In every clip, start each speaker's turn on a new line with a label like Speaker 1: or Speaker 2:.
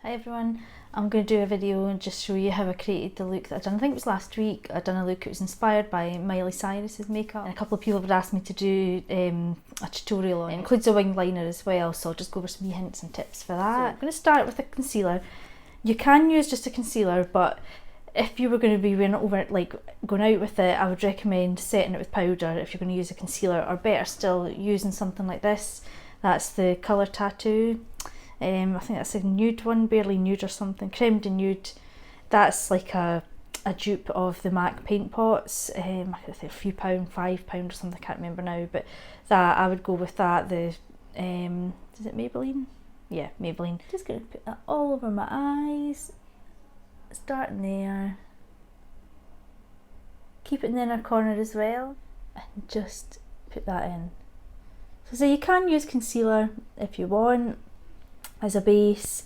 Speaker 1: Hi everyone, I'm going to do a video and just show you how I created the look that I've done. I think it was last week. I'd done a look, it was inspired by Miley Cyrus's makeup, and a couple of people had asked me to do a tutorial on it. It includes a wing liner as well, so I'll just go over some hints and tips for that. So I'm going to start with a concealer. You can use just a concealer, but if you were going to be going out with it, I would recommend setting it with powder if you're going to use a concealer, or better still, using something like this. That's the Colour Tattoo. I think that's a nude one, barely nude or something, creme de nude. That's like a dupe of the MAC paint pots. I think a few pound, £5 or something, I can't remember now, but that I would go with that. The is it Maybelline? Yeah, Maybelline. Just gonna put that all over my eyes, starting there. Keep it in the inner corner as well, and just put that in. So you can use concealer if you want as a base.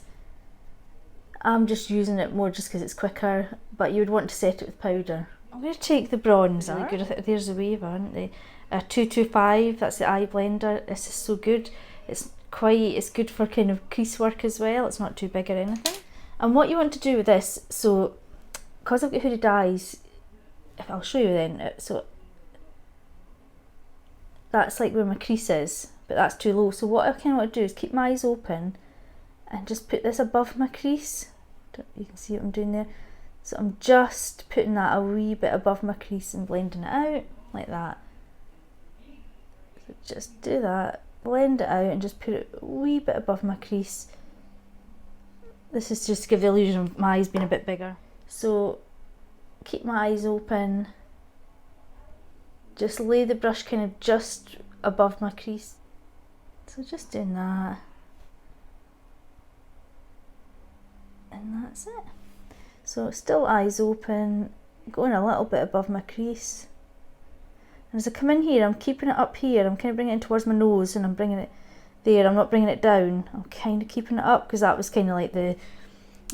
Speaker 1: I'm just using it more just because it's quicker, but you would want to set it with powder. I'm going to take the bronzer. Really good. There's a waiver, aren't they? A 225, that's the eye blender. This is so good. It's good for kind of crease work as well. It's not too big or anything. And what you want to do with this, so because I've got hooded eyes, I'll show you then. So that's like where my crease is, but that's too low. So what I kind of want to do is keep my eyes open and just put this above my crease. You can see what I'm doing there. So I'm just putting that a wee bit above my crease and blending it out like that. So just do that, blend it out and just put it a wee bit above my crease. This is just to give the illusion of my eyes being a bit bigger. So keep my eyes open, just lay the brush kind of just above my crease. So just doing that. And that's it. So still eyes open, going a little bit above my crease. And as I come in here, I'm keeping it up here. I'm kind of bringing it in towards my nose and I'm bringing it there. I'm not bringing it down. I'm kind of keeping it up because that was kind of like the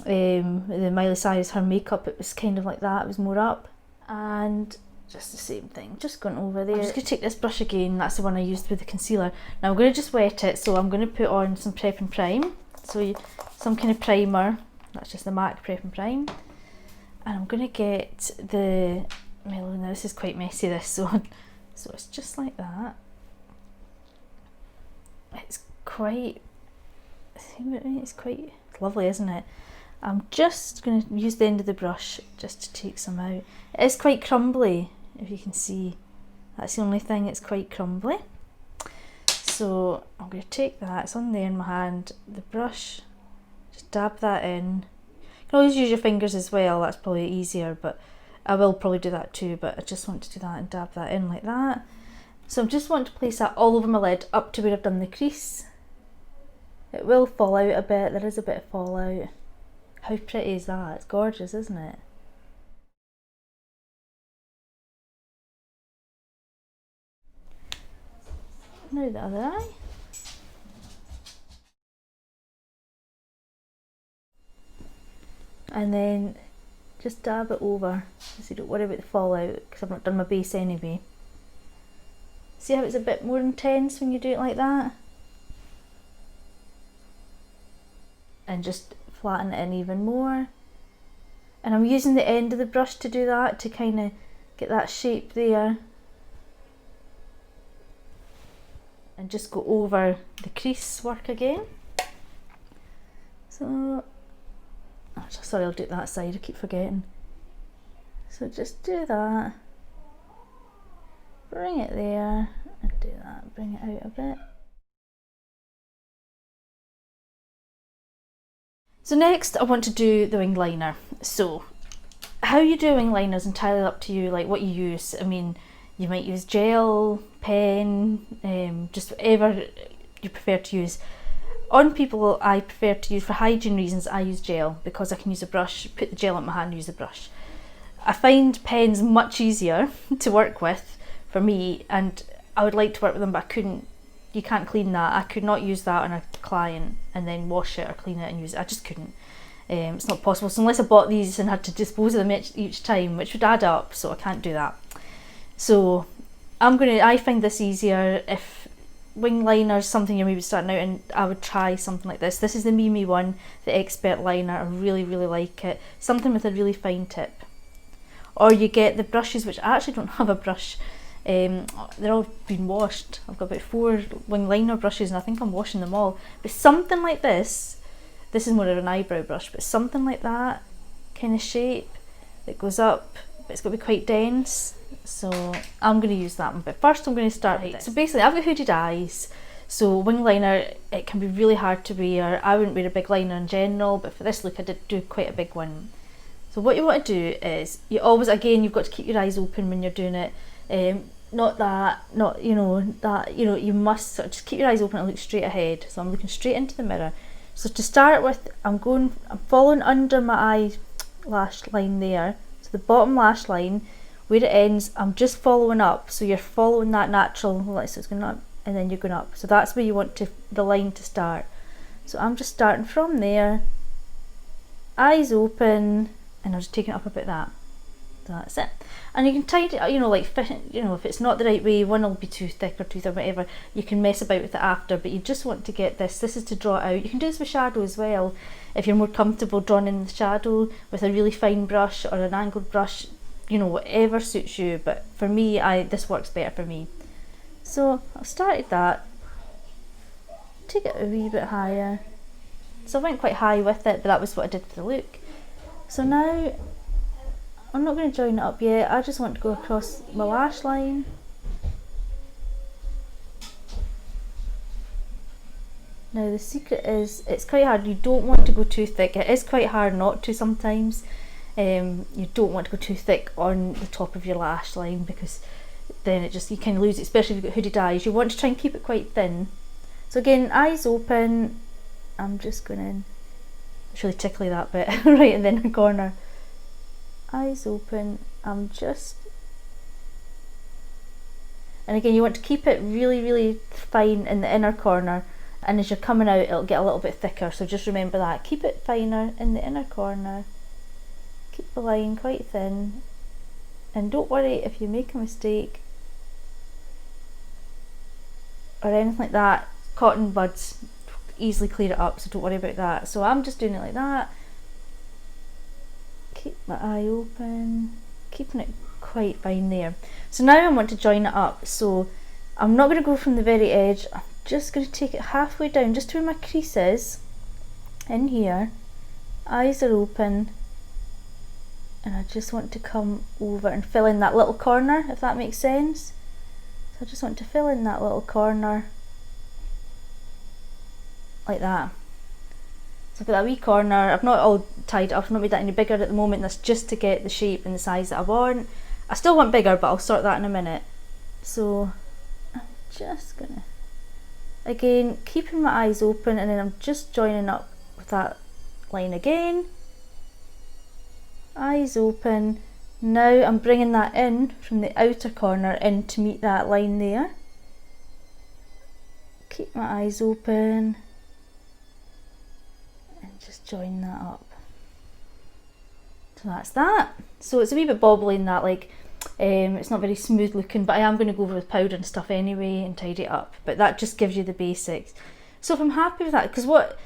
Speaker 1: Miley Cyrus, her makeup. It was kind of like that. It was more up. And just the same thing, just going over there. I'm just going to take this brush again. That's the one I used with the concealer. Now I'm going to just wet it. So I'm going to put on some Prep and Prime. So some kind of primer. That's just the MAC Prep and Prime. And I'm going to get the Mellow. Now this is quite messy, this one. So it's just like that. It's quite lovely, isn't it? I'm just going to use the end of the brush just to take some out. It is quite crumbly, if you can see. That's the only thing, it's quite crumbly. So I'm going to take that, it's on there in my hand, the brush. Just dab that in. You can always use your fingers as well, that's probably easier, but I will probably do that too, but I just want to do that and dab that in like that. So I just want to place that all over my lid up to where I've done the crease. It will fall out a bit, there is a bit of fallout. How pretty is that? It's gorgeous, isn't it? Now the other eye. And then just dab it over so you don't worry about the fallout, because I've not done my base anyway. See how it's a bit more intense when you do it like that? And just flatten it in even more. And I'm using the end of the brush to do that, to kind of get that shape there. And just go over the crease work again. So sorry, I'll do it that side, I keep forgetting. So just do that, bring it there, and do that, bring it out a bit. So next I want to do the wing liner. So how you do a wing liner is entirely up to you, like what you use. I mean, you might use gel, pen, just whatever you prefer to use. On people, I prefer to use, for hygiene reasons, I use gel because I can use a brush, put the gel on my hand, use the brush. I find pens much easier to work with for me, and I would like to work with them, but you can't clean that. I could not use that on a client and then wash it or clean it and use it. I just couldn't. It's not possible. So unless I bought these and had to dispose of them each time, which would add up, so I can't do that. So I find this easier if wing liner is something you're maybe starting out in, I would try something like this. This is the Mimi one, the Expert liner. I really, really like it. Something with a really fine tip. Or you get the brushes, which I actually don't have a brush. They're all been washed. I've got about 4 wing liner brushes and I think I'm washing them all. But something like this is more of an eyebrow brush, but something like that kind of shape that goes up, but it's got to be quite dense. So I'm going to use that one. But first I'm going to start with this. So basically I've got hooded eyes. So wing liner, it can be really hard to wear. I wouldn't wear a big liner in general, but for this look I did do quite a big one. So what you want to do is, you always, again, you've got to keep your eyes open when you're doing it. You must sort of just keep your eyes open and look straight ahead. So I'm looking straight into the mirror. So to start with, I'm following under my eyelash line there. So the bottom lash line, where it ends, I'm just following up. So you're following that natural, so it's going up and then you're going up. So that's where you want the line to start. So I'm just starting from there, eyes open, and I'm just taking it up about that. So that's it. And you can tidy it, like, if it's not the right way, one will be too thick or too thin, whatever, you can mess about with it after, but you just want to get this is to draw it out. You can do this with shadow as well, if you're more comfortable drawing in the shadow with a really fine brush or an angled brush, whatever suits you, but for me, this works better for me. So I've started that, take it a wee bit higher. So I went quite high with it, but that was what I did for the look. So now, I'm not going to join it up yet, I just want to go across my lash line. Now the secret is, it's quite hard, you don't want to go too thick. It is quite hard not to sometimes. You don't want to go too thick on the top of your lash line, because then you kind of lose it, especially if you've got hooded eyes. You want to try and keep it quite thin. So again, eyes open, I'm just going to, it's really tickly that bit, right in the inner corner. Eyes open, and again you want to keep it really, really fine in the inner corner, and as you're coming out it'll get a little bit thicker, so just remember that. Keep it finer in the inner corner, keep the line quite thin, and don't worry if you make a mistake or anything like that. Cotton buds easily clear it up, so don't worry about that. So I'm just doing it like that. Keep my eye open, keeping it quite fine there. So now I want to join it up, so I'm not going to go from the very edge, I'm just going to take it halfway down, just to where my crease is, in here. Eyes are open, and I just want to come over and fill in that little corner, if that makes sense. So I just want to fill in that little corner, like that. So I've got that wee corner, I've not all tied up, I've not made that any bigger at the moment, that's just to get the shape and the size that I want. I still want bigger, but I'll sort that in a minute. So I'm just gonna, again, keeping my eyes open, and then I'm just joining up with that line again. Eyes open. Now I'm bringing that in from the outer corner in to meet that line there. Keep my eyes open. Just join that up. So that's that. So it's a wee bit bobbly in that, it's not very smooth looking, but I am going to go over with powder and stuff anyway and tidy it up, but that just gives you the basics. So if I'm happy with that, because what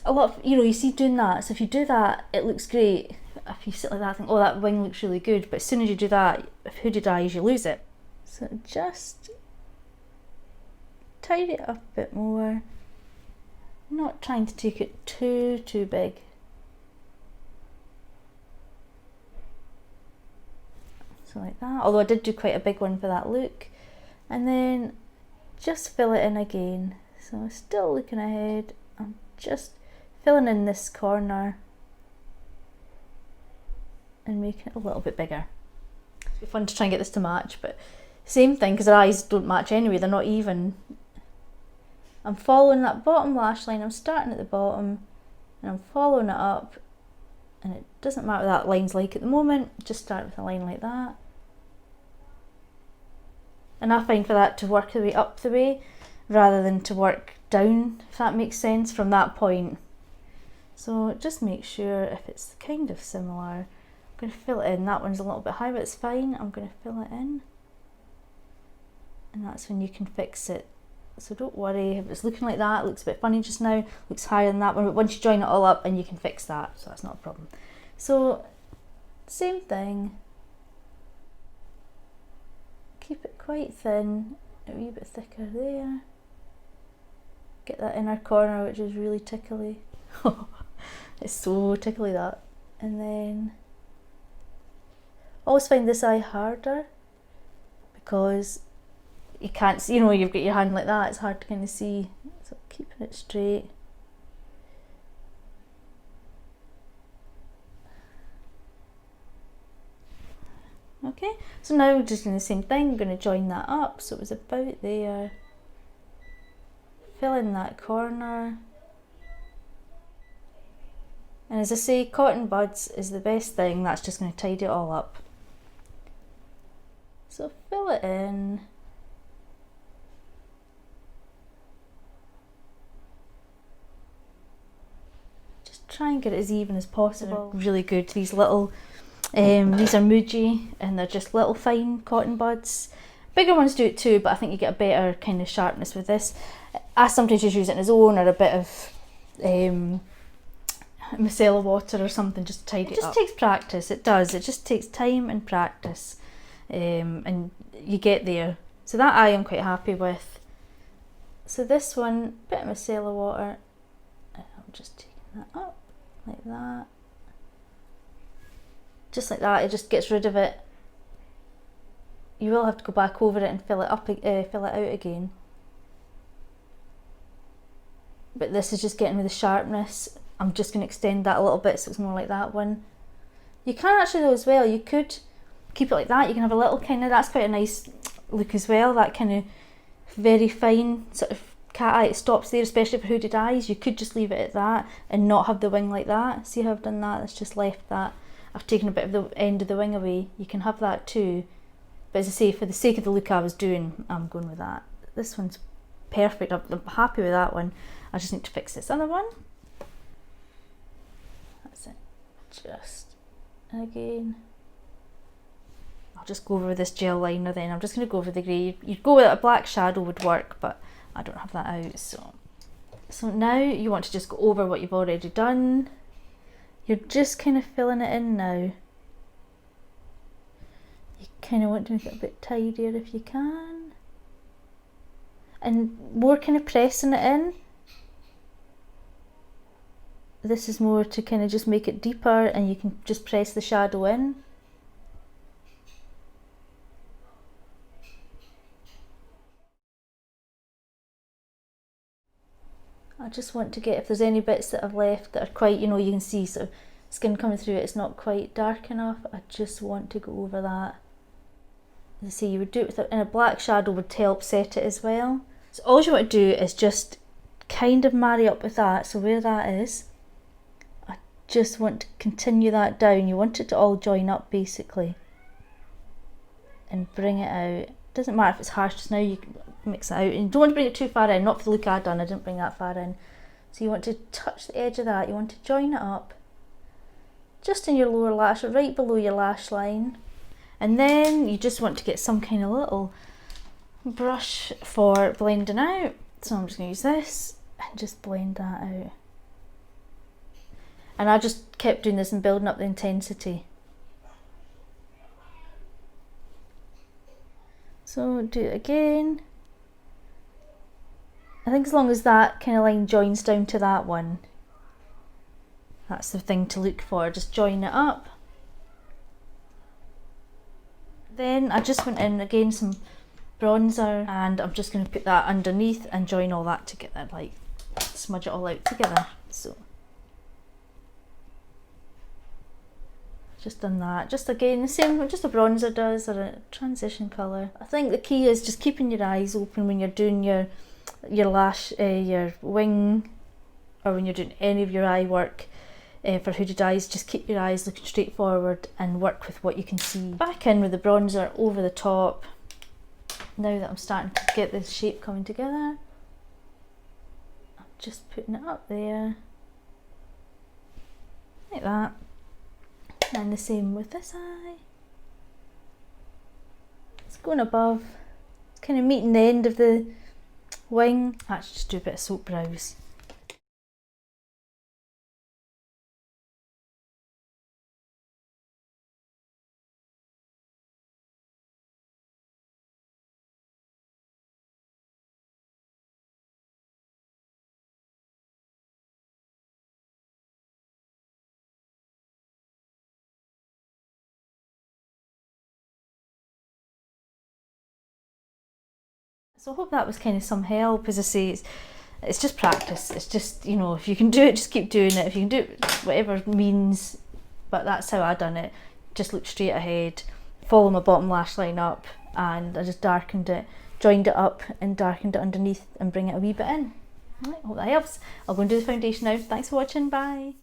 Speaker 1: a lot of, you see doing that, so if you do that it looks great. If you sit like that and think, oh, that wing looks really good, but as soon as you do that, if hooded eyes, you lose it. So just tidy it up a bit more. Not trying to take it too big. So like that, although I did do quite a big one for that look. And then just fill it in again. So I'm still looking ahead, I'm just filling in this corner and making it a little bit bigger. It'd be fun to try and get this to match, but same thing, because their eyes don't match anyway, they're not even. I'm following that bottom lash line, I'm starting at the bottom and I'm following it up, and it doesn't matter what that line's like at the moment, just start with a line like that. And I find for that to work the way up the way rather than to work down, if that makes sense, from that point. So just make sure if it's kind of similar. I'm going to fill it in, that one's a little bit high but it's fine, I'm going to fill it in. And that's when you can fix it So don't worry if it's looking like that. It looks a bit funny just now, looks higher than that one, but once you join it all up, and you can fix that, so that's not a problem. So same thing, keep it quite thin, a wee bit thicker there. Get that inner corner, which is really tickly. It's so tickly, that. And then always find this eye harder, because you can't see, you know, you've got your hand like that, it's hard to kind of see. So keeping it straight. Okay, so now we're just doing the same thing. I'm going to join that up, so it was about there. Fill in that corner. And as I say, cotton buds is the best thing. That's just going to tidy it all up. So fill it in. Just try and get it as even as possible. Really good. These little, these are Muji, and they're just little fine cotton buds. Bigger ones do it too, but I think you get a better kind of sharpness with this. I sometimes just use it on its own, or a bit of micellar water or something, just to tidy it up. It just takes practice, it does. It just takes time and practice, and you get there. So that eye I'm quite happy with. So this one, bit of micellar water, and I'm just taking that up like that. Just like that, it just gets rid of it. You will have to go back over it and fill it up, fill it out again. But this is just getting me the sharpness. I'm just going to extend that a little bit so it's more like that one. You can actually though as well, you could keep it like that. You can have a little kind of, that's quite a nice look as well, that kind of very fine sort of cat eye. It stops there, especially for hooded eyes. You could just leave it at that and not have the wing like that. See how I've done that? It's just left that. I've taken a bit of the end of the wing away. You can have that too. But as I say, for the sake of the look I was doing, I'm going with that. This one's perfect. I'm happy with that one. I just need to fix this other one. That's it. Just again. I'll just go over with this gel liner then. I'm just going to go over the grey. You'd go with a black shadow would work, but I don't have that out. So now you want to just go over what you've already done. You're just kind of filling it in now. You kind of want to make it a bit tidier if you can. And more kind of pressing it in. This is more to kind of just make it deeper, and you can just press the shadow in. I just want to get, if there's any bits that I've left that are quite, you know, you can see sort of skin coming through it, it's not quite dark enough. I just want to go over that. As I say, you would do it with in a black shadow would help set it as well. So all you want to do is just kind of marry up with that. So where that is, I just want to continue that down. You want it to all join up basically, and bring it out. Doesn't matter if it's harsh just now, you can mix it out, and you don't want to bring it too far in, not for the look I've done. I didn't bring that far in. So you want to touch the edge of that, you want to join it up just in your lower lash, right below your lash line. And then you just want to get some kind of little brush for blending out. So I'm just going to use this and just blend that out. And I just kept doing this and building up the intensity. So do it again. I think as long as that kind of line joins down to that one, that's the thing to look for. Just join it up. Then I just went in again some bronzer, and I'm just going to put that underneath and join all that together, like smudge it all out together. So just done that. Just again the same, just a bronzer does, or a transition colour. I think the key is just keeping your eyes open when you're doing your lash, your wing, or when you're doing any of your eye work. For hooded eyes, just keep your eyes looking straight forward and work with what you can see. Back in with the bronzer over the top. Now that I'm starting to get this shape coming together, I'm just putting it up there, like that. And the same with this eye. It's going above, it's kind of meeting the end of the wing. Actually just do a bit of soap brows. So I hope that was kind of some help. As I say, it's just practice. It's just, you know, if you can do it, just keep doing it. If you can do it, whatever means, but that's how I done it. Just look straight ahead, follow my bottom lash line up, and I just darkened it, joined it up and darkened it underneath and bring it a wee bit in. Right, hope that helps. I'll go and do the foundation now. Thanks for watching, bye.